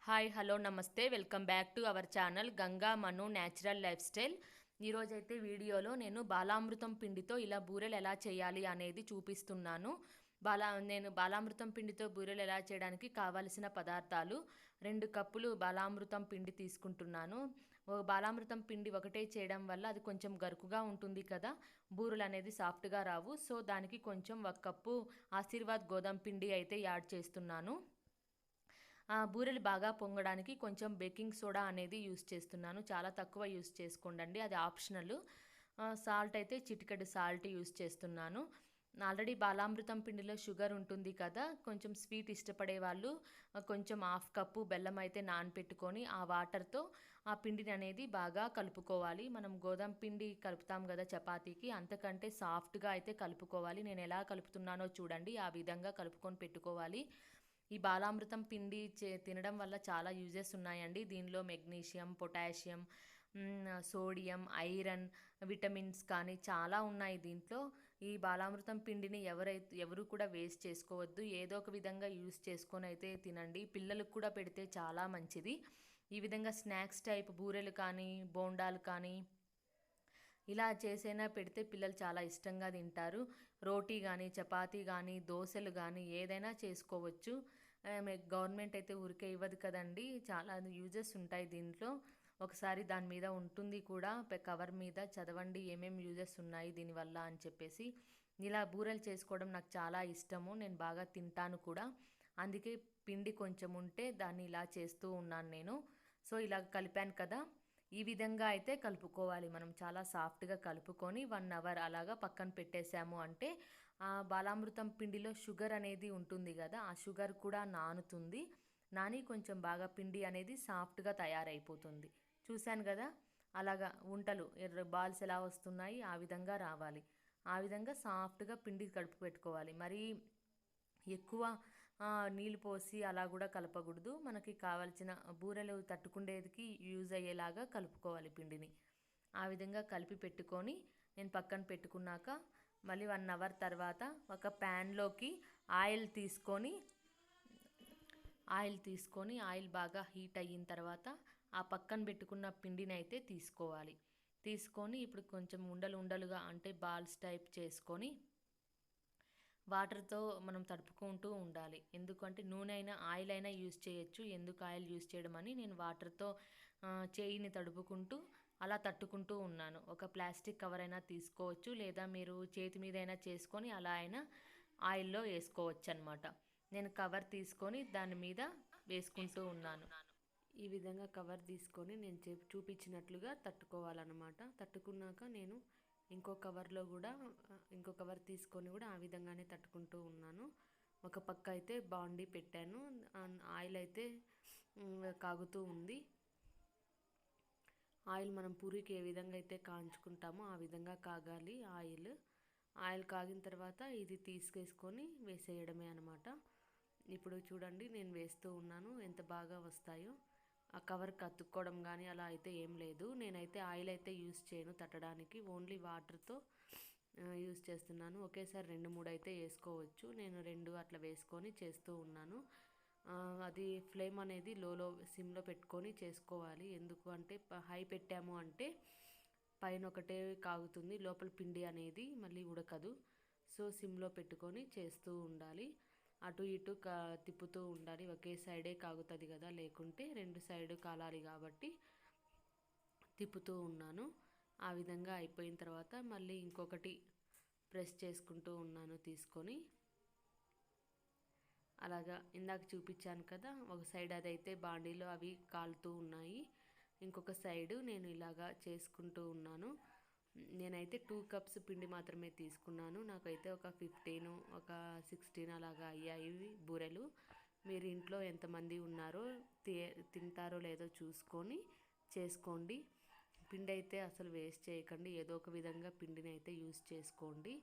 Hi hello నమస్తే welcome back to our channel Ganga Manu natural life style. ఈరోజైతే వీడియోలో నేను బాలామృతం పిండితో ఇలా బూరెలు ఎలా చేయాలి అనేది చూపిస్తున్నాను. నేను బాలామృతం పిండితో బూరెలు ఎలా చేయడానికి కావలసిన పదార్థాలు 2 కప్పులు బాలామృతం పిండి తీసుకుంటున్నాను. బాలామృతం పిండి ఒకటే చేయడం వల్ల అది కొంచెం గరుకుగా ఉంటుంది కదా, బూరెలు అనేది సాఫ్ట్గా రావు. సో దానికి కొంచెం 1 కప్పు ఆశీర్వాద్ గోధుమ పిండి అయితే యాడ్ చేస్తున్నాను. బూరెలు బాగా పొంగడానికి కొంచెం బేకింగ్ సోడా అనేది యూస్ చేస్తున్నాను. చాలా తక్కువ యూస్ చేసుకోండి, అది ఆప్షనల్. సాల్ట్ అయితే చిటికెడు సాల్ట్ యూస్ చేస్తున్నాను. ఆల్రెడీ బాలామృతం పిండిలో షుగర్ ఉంటుంది కదా, కొంచెం స్వీట్ ఇష్టపడే వాళ్ళు కొంచెం 1/2 కప్పు బెల్లం అయితే నానపెట్టుకొని ఆ వాటర్తో ఆ పిండిని అనేది బాగా కలుపుకోవాలి. మనం గోధుమ పిండి కలుపుతాం కదా చపాతీకి, అంతకంటే సాఫ్ట్గా అయితే కలుపుకోవాలి. నేను ఎలా కలుపుతున్నానో చూడండి, ఆ విధంగా కలుపుకొని పెట్టుకోవాలి. ఈ బాలామృతం పిండి తినడం వల్ల చాలా యూజెస్ ఉన్నాయండి. దీనిలో magnesium, potassium, sodium, iron, vitamins కానీ చాలా ఉన్నాయి దీంట్లో. ఈ బాలామృతం పిండిని ఎవరు కూడా వేస్ట్ చేసుకోవద్దు. ఏదో ఒక విధంగా యూజ్ చేసుకొని అయితే తినండి. పిల్లలకు కూడా పెడితే చాలా మంచిది. ఈ విధంగా స్నాక్స్ టైప్ బూరెలు కానీ, బోండాలు కానీ ఇలా చేసైనా పెడితే పిల్లలు చాలా ఇష్టంగా తింటారు. రోటీ కానీ, చపాతీ కానీ, దోశలు కానీ ఏదైనా చేసుకోవచ్చు. గవర్నమెంట్ అయితే ఊరికే ఇవ్వదు కదండి, చాలా యూజెస్ ఉంటాయి దీంట్లో. ఒకసారి దాని మీద ఉంటుంది కూడా, కవర్ మీద చదవండి ఏమేమి యూజెస్ ఉన్నాయి దీనివల్ల అని చెప్పేసి. ఇలా బూరెలు చేసుకోవడం నాకు చాలా ఇష్టము, నేను బాగా తింటాను కూడా. అందుకే పిండి కొంచెం ఉంటే దాన్ని ఇలా చేస్తూ ఉన్నాను నేను. సో ఇలా కలిపాను కదా, ఈ విధంగా అయితే కలుపుకోవాలి. మనం చాలా సాఫ్ట్గా కలుపుకొని 1 అవర్ అలాగా పక్కన పెట్టేసాము అంటే ఆ బాలామృతం పిండిలో షుగర్ అనేది ఉంటుంది కదా, ఆ షుగర్ కూడా నానుతుంది. నాని కొంచెం బాగా పిండి అనేది సాఫ్ట్గా తయారైపోతుంది. చూశాను కదా, అలాగా ఉంటలు బాల్స్ ఎలా వస్తున్నాయి ఆ విధంగా రావాలి. ఆ విధంగా సాఫ్ట్గా పిండి కడుపు పెట్టుకోవాలి. మరి ఎక్కువ నీళ్ళు పోసి అలా కూడా కలపకూడదు. మనకి కావాల్సిన బూరెలు తట్టుకుండేదికి యూజ్ అయ్యేలాగా కలుపుకోవాలి పిండిని. ఆ విధంగా కలిపి పెట్టుకొని నేను పక్కన పెట్టుకున్నాక మళ్ళీ 1 అవర్ తర్వాత ఒక ప్యాన్లోకి ఆయిల్ తీసుకొని ఆయిల్ బాగా హీట్ అయిన తర్వాత ఆ పక్కన పెట్టుకున్న పిండిని అయితే తీసుకొని ఇప్పుడు కొంచెం ఉండలుగా అంటే బాల్స్ టైప్ చేసుకొని వాటర్తో మనం తడుపుకుంటూ ఉండాలి. ఎందుకంటే నూనె అయినా ఆయిల్ అయినా యూజ్ చేయొచ్చు. ఎందుకు ఆయిల్ యూజ్ చేయడం అని నేను వాటర్తో చేయిని తడుపుకుంటూ అలా తట్టుకుంటూ ఉన్నాను. ఒక ప్లాస్టిక్ కవర్ అయినా తీసుకోవచ్చు, లేదా మీరు చేతి మీద అయినా చేసుకొని అలా అయినా ఆయిల్లో వేసుకోవచ్చు అనమాట. నేను కవర్ తీసుకొని దాని మీద వేసుకుంటూ ఉన్నాను. ఈ విధంగా కవర్ తీసుకొని నేను చూపించినట్లుగా తట్టుకోవాలన్నమాట. తట్టుకున్నాక నేను ఇంకో కవర్ తీసుకొని కూడా ఆ విధంగానే తట్టుకుంటూ ఉన్నాను. ఒక పక్క అయితే బాండీ పెట్టాను, ఆయిల్ అయితే కాగుతూ ఉంది. ఆయిల్ మనం పూరికి ఏ విధంగా అయితే కాంచుకుంటామో ఆ విధంగా కాగాలి ఆయిల్ కాగిన తర్వాత ఇది తీసుకేసుకొని వేసేయడమే అనమాట. ఇప్పుడు చూడండి నేను వేస్తూ ఉన్నాను, ఎంత బాగా వస్తాయో. ఆ కవర్కి అతుక్కోవడం కానీ అలా అయితే ఏం లేదు. నేనైతే ఆయిల్ అయితే యూస్ చేయను తట్టడానికి, ఓన్లీ వాటర్తో యూస్ చేస్తున్నాను. ఒకేసారి 2-3 అయితే వేసుకోవచ్చు. నేను 2 అట్లా వేసుకొని చేస్తూ ఉన్నాను. అది ఫ్లేమ్ అనేది సిమ్లో పెట్టుకొని చేసుకోవాలి. ఎందుకు అంటే హై పెట్టాము అంటే పైన ఒకటే కాగుతుంది, లోపల పిండి అనేది మళ్ళీ ఉడకదు. సో సిమ్లో పెట్టుకొని చేస్తూ ఉండాలి. అటు ఇటు తిప్పుతూ ఉండాలి. ఒకే సైడే కాగుతుంది కదా, లేకుంటే 2 సైడు కాలాలి కాబట్టి తిప్పుతూ ఉన్నాను. ఆ విధంగా అయిపోయిన తర్వాత మళ్ళీ ఇంకొకటి ప్రెస్ చేసుకుంటూ ఉన్నాను తీసుకొని. అలాగా ఇందాక చూపించాను కదా, ఒక సైడ్ అదైతే బాండీలో అవి కాలుతూ ఉన్నాయి, ఇంకొక సైడు నేను ఇలాగా చేసుకుంటూ ఉన్నాను. నేనైతే 2 కప్స్ పిండి మాత్రమే తీసుకున్నాను. నాకైతే ఒక 15 ఒక 16 అలాగా అయ్యాయి బూరెలు. మీరు ఇంట్లో ఎంతమంది ఉన్నారో తింటారో లేదో చూసుకొని చేసుకోండి. పిండి అయితే అసలు వేస్ట్ చేయకండి, ఏదో ఒక విధంగా పిండిని అయితే యూస్ చేసుకోండి.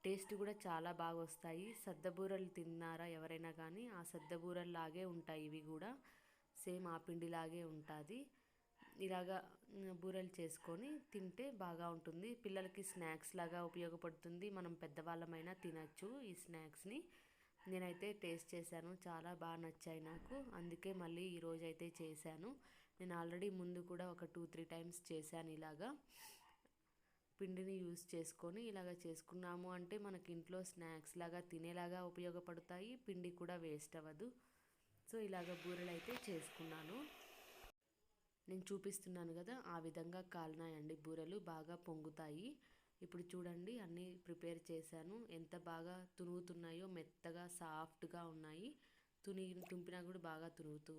టేస్ట్ కూడా చాలా బాగా వస్తాయి. సద్దబూరలు తిన్నారా ఎవరైనా కానీ, ఆ సద్దబూరలు లాగే ఉంటాయి ఇవి కూడా, సేమ్ ఆ పిండిలాగే ఉంటుంది. ఇలాగా బూరెలు చేసుకొని తింటే బాగా ఉంటుంది. పిల్లలకి స్నాక్స్ లాగా ఉపయోగపడుతుంది. మనం పెద్దవాళ్ళమైనా తినచ్చు ఈ స్నాక్స్ని. నేనైతే టేస్ట్ చేశాను, చాలా బాగా నచ్చాయి నాకు. అందుకే మళ్ళీ ఈరోజు అయితే చేశాను. నేను ఆల్రెడీ ముందు కూడా ఒక 2-3 టైమ్స్ చేశాను ఇలాగా. పిండిని యూస్ చేసుకొని ఇలాగ చేసుకున్నాము అంటే మనకి ఇంట్లో స్నాక్స్ లాగా తినేలాగా ఉపయోగపడతాయి, పిండి కూడా వేస్ట్ అవ్వదు. సో ఇలాగ బూరెలు అయితే చేసుకున్నాను. నేను చూపిస్తున్నాను కదా, ఆ విధంగా కాలినాయండి బూరెలు, బాగా పొంగుతాయి. ఇప్పుడు చూడండి అన్నీ ప్రిపేర్ చేశాను, ఎంత బాగా తునుగుతున్నాయో, మెత్తగా సాఫ్ట్గా ఉన్నాయి. తుంపినా కూడా బాగా తునుగుతూ